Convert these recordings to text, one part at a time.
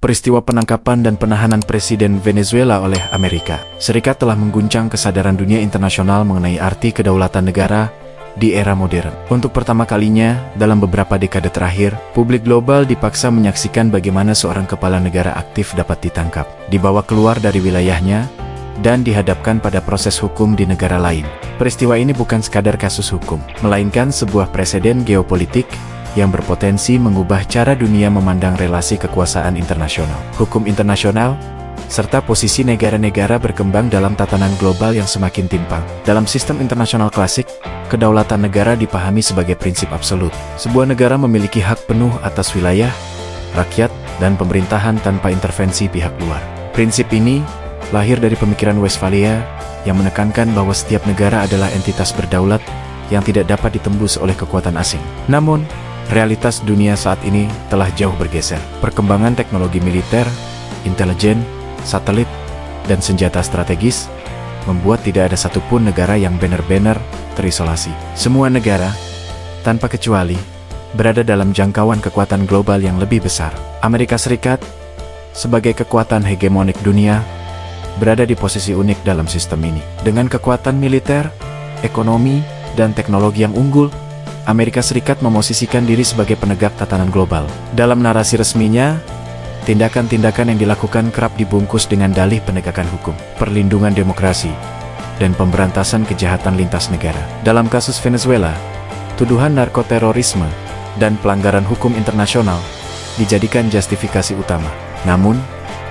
peristiwa penangkapan dan penahanan Presiden Venezuela oleh Amerika Serikat telah mengguncang kesadaran dunia internasional mengenai arti kedaulatan negara di era modern. Untuk pertama kalinya, dalam beberapa dekade terakhir, publik global dipaksa menyaksikan bagaimana seorang kepala negara aktif dapat ditangkap, dibawa keluar dari wilayahnya, dan dihadapkan pada proses hukum di negara lain. Peristiwa ini bukan sekadar kasus hukum, melainkan sebuah preseden geopolitik yang berpotensi mengubah cara dunia memandang relasi kekuasaan internasional, hukum internasional, serta posisi negara-negara berkembang dalam tatanan global yang semakin timpang. Dalam sistem internasional klasik, kedaulatan negara dipahami sebagai prinsip absolut. Sebuah negara memiliki hak penuh atas wilayah, rakyat, dan pemerintahan tanpa intervensi pihak luar. Prinsip ini lahir dari pemikiran Westphalia yang menekankan bahwa setiap negara adalah entitas berdaulat yang tidak dapat ditembus oleh kekuatan asing. Namun, realitas dunia saat ini telah jauh bergeser. Perkembangan teknologi militer, intelijen, satelit, dan senjata strategis membuat tidak ada satupun negara yang benar-benar terisolasi. Semua negara, tanpa kecuali, berada dalam jangkauan kekuatan global yang lebih besar. Amerika Serikat, sebagai kekuatan hegemonik dunia, berada di posisi unik dalam sistem ini. Dengan kekuatan militer, ekonomi, dan teknologi yang unggul, Amerika Serikat memosisikan diri sebagai penegak tatanan global. Dalam narasi resminya, tindakan-tindakan yang dilakukan kerap dibungkus dengan dalih penegakan hukum, perlindungan demokrasi, dan pemberantasan kejahatan lintas negara. Dalam kasus Venezuela, tuduhan narkoterorisme dan pelanggaran hukum internasional dijadikan justifikasi utama. Namun,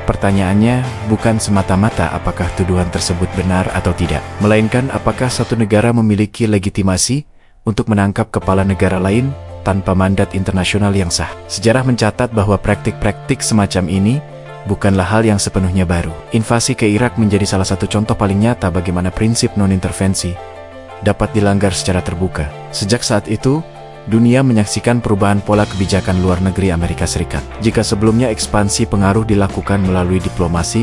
pertanyaannya bukan semata-mata apakah tuduhan tersebut benar atau tidak, melainkan apakah satu negara memiliki legitimasi untuk menangkap kepala negara lain tanpa mandat internasional yang sah. Sejarah mencatat bahwa praktik-praktik semacam ini bukanlah hal yang sepenuhnya baru. Invasi ke Irak menjadi salah satu contoh paling nyata bagaimana prinsip non-intervensi dapat dilanggar secara terbuka. Sejak saat itu, dunia menyaksikan perubahan pola kebijakan luar negeri Amerika Serikat. Jika sebelumnya ekspansi pengaruh dilakukan melalui diplomasi,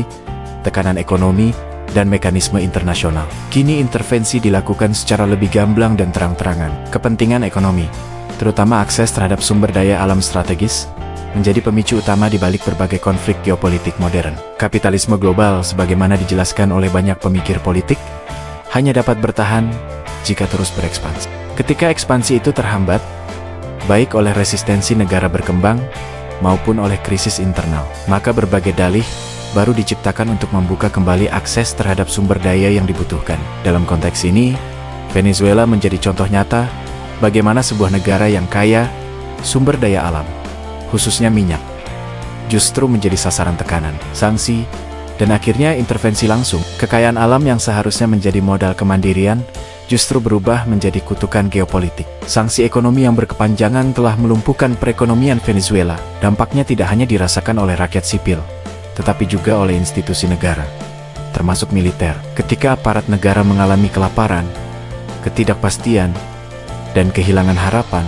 tekanan ekonomi, dan mekanisme internasional, kini intervensi dilakukan secara lebih gamblang dan terang-terangan. Kepentingan ekonomi, terutama akses terhadap sumber daya alam strategis, menjadi pemicu utama di balik berbagai konflik geopolitik modern. Kapitalisme global, sebagaimana dijelaskan oleh banyak pemikir politik, hanya dapat bertahan jika terus berekspansi. Ketika ekspansi itu terhambat, baik oleh resistensi negara berkembang maupun oleh krisis internal, maka berbagai dalih baru diciptakan untuk membuka kembali akses terhadap sumber daya yang dibutuhkan. Dalam konteks ini, Venezuela menjadi contoh nyata bagaimana sebuah negara yang kaya sumber daya alam, khususnya minyak, justru menjadi sasaran tekanan, sanksi, dan akhirnya intervensi langsung. Kekayaan alam yang seharusnya menjadi modal kemandirian justru berubah menjadi kutukan geopolitik. Sanksi ekonomi yang berkepanjangan telah melumpuhkan perekonomian Venezuela. Dampaknya tidak hanya dirasakan oleh rakyat sipil, tetapi juga oleh institusi negara, termasuk militer. Ketika aparat negara mengalami kelaparan, ketidakpastian, dan kehilangan harapan,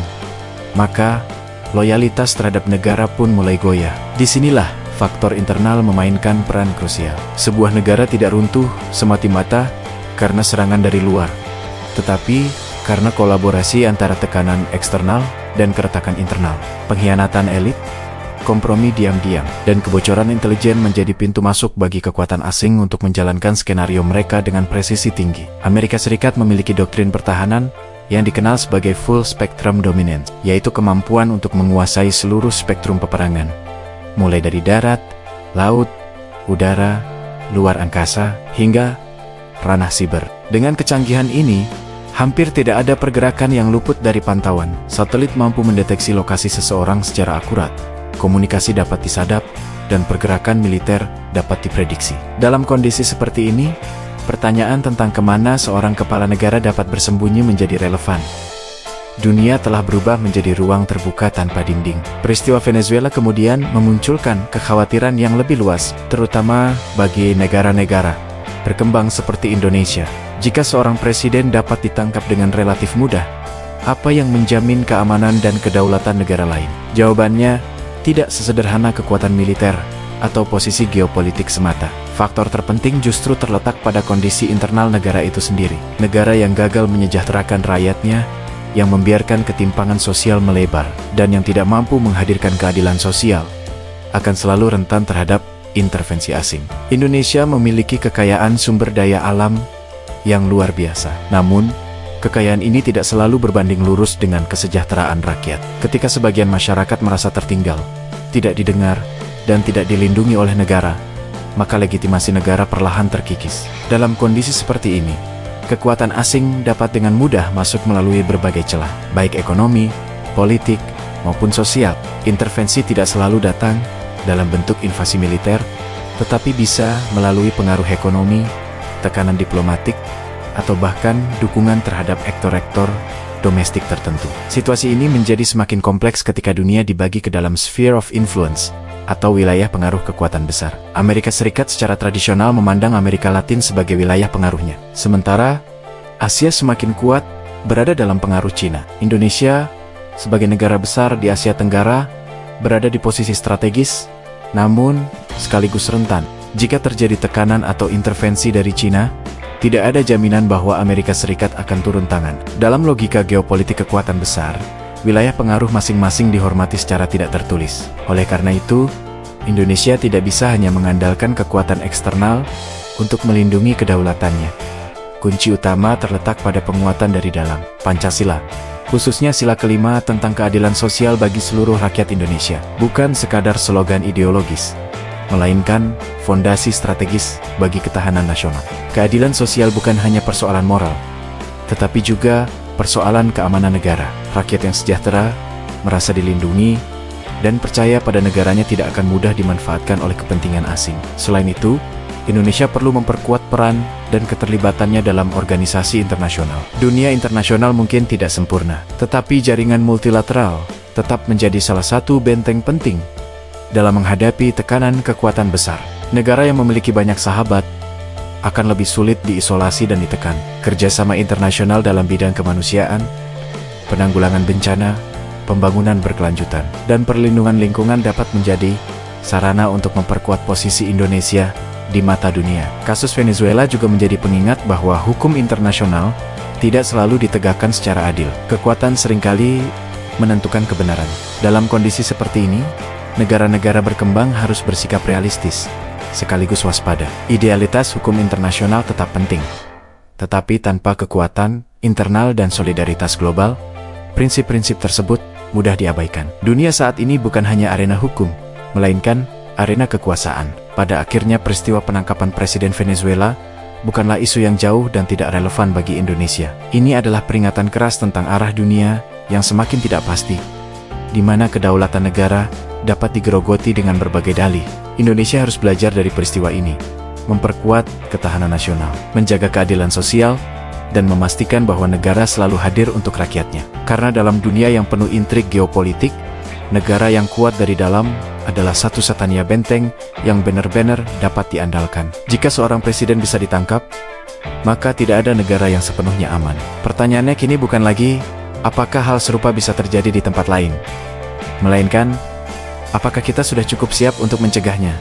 maka loyalitas terhadap negara pun mulai goyah. Disinilah faktor internal memainkan peran krusial. Sebuah negara tidak runtuh semata-mata karena serangan dari luar, tetapi karena kolaborasi antara tekanan eksternal dan keretakan internal. Pengkhianatan elit, kompromi diam-diam, dan kebocoran intelijen menjadi pintu masuk bagi kekuatan asing untuk menjalankan skenario mereka dengan presisi tinggi. Amerika Serikat memiliki doktrin pertahanan yang dikenal sebagai full spectrum dominance, yaitu kemampuan untuk menguasai seluruh spektrum peperangan, mulai dari darat, laut, udara, luar angkasa, hingga ranah siber. Dengan kecanggihan ini, hampir tidak ada pergerakan yang luput dari pantauan. Satelit mampu mendeteksi lokasi seseorang secara akurat, komunikasi dapat disadap, dan pergerakan militer dapat diprediksi. Dalam kondisi seperti ini, pertanyaan tentang kemana seorang kepala negara dapat bersembunyi menjadi relevan. Dunia telah berubah menjadi ruang terbuka tanpa dinding. Peristiwa Venezuela kemudian memunculkan kekhawatiran yang lebih luas, terutama bagi negara-negara berkembang seperti Indonesia. Jika seorang presiden dapat ditangkap dengan relatif mudah, apa yang menjamin keamanan dan kedaulatan negara lain? Jawabannya tidak sesederhana kekuatan militer atau posisi geopolitik semata. Faktor terpenting justru terletak pada kondisi internal negara itu sendiri. Negara yang gagal menyejahterakan rakyatnya, yang membiarkan ketimpangan sosial melebar, dan yang tidak mampu menghadirkan keadilan sosial, akan selalu rentan terhadap intervensi asing. Indonesia memiliki kekayaan sumber daya alam yang luar biasa. Namun, kekayaan ini tidak selalu berbanding lurus dengan kesejahteraan rakyat. Ketika sebagian masyarakat merasa tertinggal, tidak didengar, dan tidak dilindungi oleh negara, maka legitimasi negara perlahan terkikis. Dalam kondisi seperti ini, kekuatan asing dapat dengan mudah masuk melalui berbagai celah, baik ekonomi, politik, maupun sosial. Intervensi tidak selalu datang dalam bentuk invasi militer, tetapi bisa melalui pengaruh ekonomi, tekanan diplomatik, atau bahkan dukungan terhadap aktor-aktor domestik tertentu. Situasi ini menjadi semakin kompleks ketika dunia dibagi ke dalam sphere of influence, atau wilayah pengaruh kekuatan besar. Amerika Serikat secara tradisional memandang Amerika Latin sebagai wilayah pengaruhnya. Sementara, Asia semakin kuat berada dalam pengaruh Cina. Indonesia, sebagai negara besar di Asia Tenggara, berada di posisi strategis, namun sekaligus rentan. Jika terjadi tekanan atau intervensi dari Cina, tidak ada jaminan bahwa Amerika Serikat akan turun tangan. Dalam logika geopolitik kekuatan besar, wilayah pengaruh masing-masing dihormati secara tidak tertulis. Oleh karena itu, Indonesia tidak bisa hanya mengandalkan kekuatan eksternal untuk melindungi kedaulatannya. Kunci utama terletak pada penguatan dari dalam. Pancasila, khususnya sila kelima tentang keadilan sosial bagi seluruh rakyat Indonesia, bukan sekadar slogan ideologis, melainkan fondasi strategis bagi ketahanan nasional. Keadilan sosial bukan hanya persoalan moral, tetapi juga persoalan keamanan negara. Rakyat yang sejahtera, merasa dilindungi, dan percaya pada negaranya tidak akan mudah dimanfaatkan oleh kepentingan asing. Selain itu, Indonesia perlu memperkuat peran dan keterlibatannya dalam organisasi internasional. Dunia internasional mungkin tidak sempurna, tetapi jaringan multilateral tetap menjadi salah satu benteng penting dalam menghadapi tekanan kekuatan besar. Negara yang memiliki banyak sahabat akan lebih sulit diisolasi dan ditekan. Kerjasama internasional dalam bidang kemanusiaan, penanggulangan bencana, pembangunan berkelanjutan, dan perlindungan lingkungan dapat menjadi sarana untuk memperkuat posisi Indonesia di mata dunia. Kasus Venezuela juga menjadi pengingat bahwa hukum internasional tidak selalu ditegakkan secara adil. Kekuatan seringkali menentukan kebenaran. Dalam kondisi seperti ini, negara-negara berkembang harus bersikap realistis, sekaligus waspada. Idealitas hukum internasional tetap penting, tetapi tanpa kekuatan internal dan solidaritas global, prinsip-prinsip tersebut mudah diabaikan. Dunia saat ini bukan hanya arena hukum, melainkan arena kekuasaan. Pada akhirnya, peristiwa penangkapan Presiden Venezuela bukanlah isu yang jauh dan tidak relevan bagi Indonesia. Ini adalah peringatan keras tentang arah dunia yang semakin tidak pasti, di mana kedaulatan negara dapat digerogoti dengan berbagai dalih. Indonesia harus belajar dari peristiwa ini, memperkuat ketahanan nasional, menjaga keadilan sosial, dan memastikan bahwa negara selalu hadir untuk rakyatnya. Karena dalam dunia yang penuh intrik geopolitik, negara yang kuat dari dalam adalah satu-satunya benteng yang benar-benar dapat diandalkan. Jika seorang presiden bisa ditangkap, maka tidak ada negara yang sepenuhnya aman. Pertanyaannya kini bukan lagi, apakah hal serupa bisa terjadi di tempat lain, melainkan, apakah kita sudah cukup siap untuk mencegahnya?